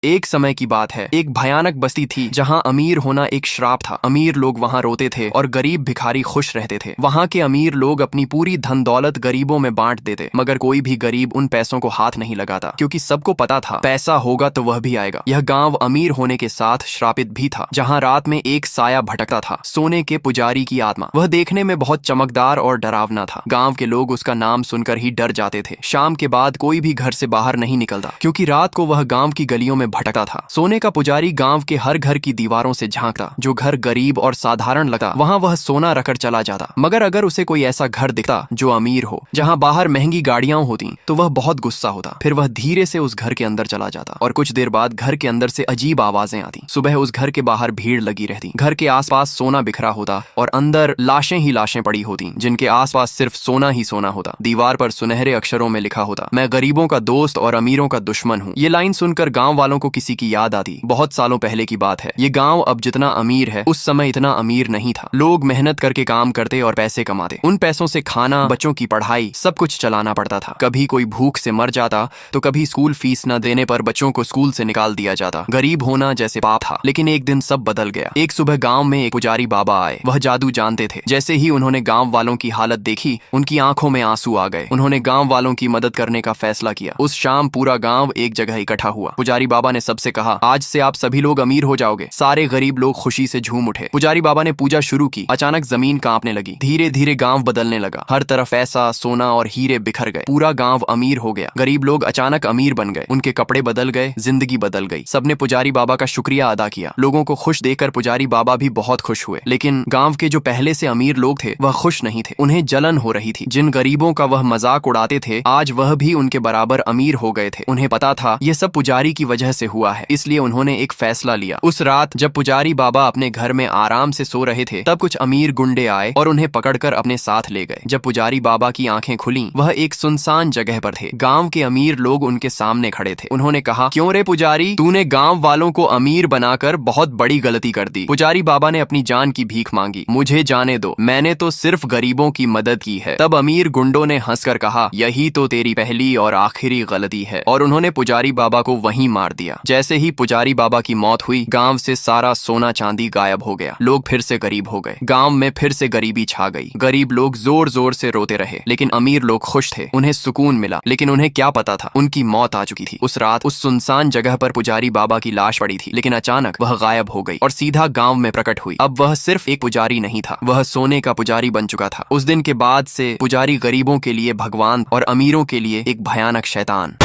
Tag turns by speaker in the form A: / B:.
A: एक समय की बात है, एक भयानक बस्ती थी जहां अमीर होना एक श्राप था। अमीर लोग वहां रोते थे और गरीब भिखारी खुश रहते थे। वहां के अमीर लोग अपनी पूरी धन दौलत गरीबों में बांट देते, मगर कोई भी गरीब उन पैसों को हाथ नहीं लगाता, क्योंकि सबको पता था पैसा होगा तो वह भी आएगा। यह गांव अमीर होने के साथ श्रापित भी था, जहां रात में एक साया भटकता था, सोने के पुजारी की आत्मा। वह देखने में बहुत चमकदार और डरावना था। गाँव के लोग उसका नाम सुनकर ही डर जाते थे। शाम के बाद कोई भी घर से बाहर नहीं निकलता, क्योंकि रात को वह गाँव की गलियों में भटकता था। सोने का पुजारी गांव के हर घर की दीवारों से झांकता। जो घर गरीब और साधारण लगता, वहां वह सोना रखकर चला जाता। मगर अगर उसे कोई ऐसा घर दिखता जो अमीर हो, जहां बाहर महंगी गाड़ियां होती, तो वह बहुत गुस्सा होता। फिर वह धीरे से उस घर के अंदर चला जाता और कुछ देर बाद घर के अंदर से अजीब आवाजें आती। सुबह उस घर के बाहर भीड़ लगी रहती। घर के आसपास सोना बिखरा होता और अंदर लाशें ही लाशें पड़ी होती, जिनके आसपास सिर्फ सोना ही सोना होता। दीवार पर सुनहरे अक्षरों में लिखा होता, मैं गरीबों का दोस्त और अमीरों का दुश्मन हूँ। ये लाइन सुनकर गाँव वालों को किसी की याद आती। बहुत सालों पहले की बात है। ये गांव अब जितना अमीर है, उस समय इतना अमीर नहीं था। लोग मेहनत करके काम करते और पैसे कमाते। उन पैसों से खाना, बच्चों की पढ़ाई, सब कुछ चलाना पड़ता था। कभी कोई भूख से मर जाता तो कभी स्कूल फीस न देने पर बच्चों को स्कूल से निकाल दिया जाता। गरीब होना जैसे पाप था। लेकिन एक दिन सब बदल गया। एक सुबह गाँव में एक पुजारी बाबा आए। वह जादू जानते थे। जैसे ही उन्होंने गाँव वालों की हालत देखी, उनकी आंखों में आंसू आ गए। उन्होंने गाँव वालों की मदद करने का फैसला किया। उस शाम पूरा गाँव एक जगह इकट्ठा हुआ। पुजारी बाबा ने सबसे कहा, आज से आप सभी लोग अमीर हो जाओगे। सारे गरीब लोग खुशी से झूम उठे। पुजारी बाबा ने पूजा शुरू की। अचानक जमीन कांपने लगी। धीरे धीरे गांव बदलने लगा। हर तरफ पैसा, सोना और हीरे बिखर गए। पूरा गांव अमीर हो गया। गरीब लोग अचानक अमीर बन गए। उनके कपड़े बदल गए, जिंदगी बदल गई। सबने पुजारी बाबा का शुक्रिया अदा किया। लोगों को खुश देखकर पुजारी बाबा भी बहुत खुश हुए। लेकिन गाँव के जो पहले से अमीर लोग थे, वह खुश नहीं थे। उन्हें जलन हो रही थी। जिन गरीबों का वह मजाक उड़ाते थे, आज वह भी उनके बराबर अमीर हो गए थे। उन्हें पता था यह सब पुजारी की वजह से हुआ है, इसलिए उन्होंने एक फैसला लिया। उस रात जब पुजारी बाबा अपने घर में आराम से सो रहे थे, तब कुछ अमीर गुंडे आए और उन्हें पकड़कर अपने साथ ले गए। जब पुजारी बाबा की आंखें खुली, वह एक सुनसान जगह पर थे। गांव के अमीर लोग उनके सामने खड़े थे। उन्होंने कहा, क्यों रे पुजारी, तूने गांव वालों को अमीर बनाकर बहुत बड़ी गलती कर दी। पुजारी बाबा ने अपनी जान की भीख मांगी। मुझे जाने दो, मैंने तो सिर्फ गरीबों की मदद की है। तब अमीर गुंडों ने हंसकर कहा, यही तो तेरी पहली और आखिरी गलती है, और उन्होंने पुजारी बाबा को वहीं मार दिया। जैसे ही पुजारी बाबा की मौत हुई, गांव से सारा सोना चांदी गायब हो गया। लोग फिर से गरीब हो गए। गांव में फिर से गरीबी छा गई। गरीब लोग जोर जोर से रोते रहे, लेकिन अमीर लोग खुश थे। उन्हें सुकून मिला। लेकिन उन्हें क्या पता था, उनकी मौत आ चुकी थी। उस रात उस सुनसान जगह पर पुजारी बाबा की लाश पड़ी थी, लेकिन अचानक वह गायब हो गई और सीधा गांव में प्रकट हुई। अब वह सिर्फ एक पुजारी नहीं था, वह सोने का पुजारी बन चुका था। उस दिन के बाद से पुजारी गरीबों के लिए भगवान और अमीरों के लिए एक भयानक शैतान।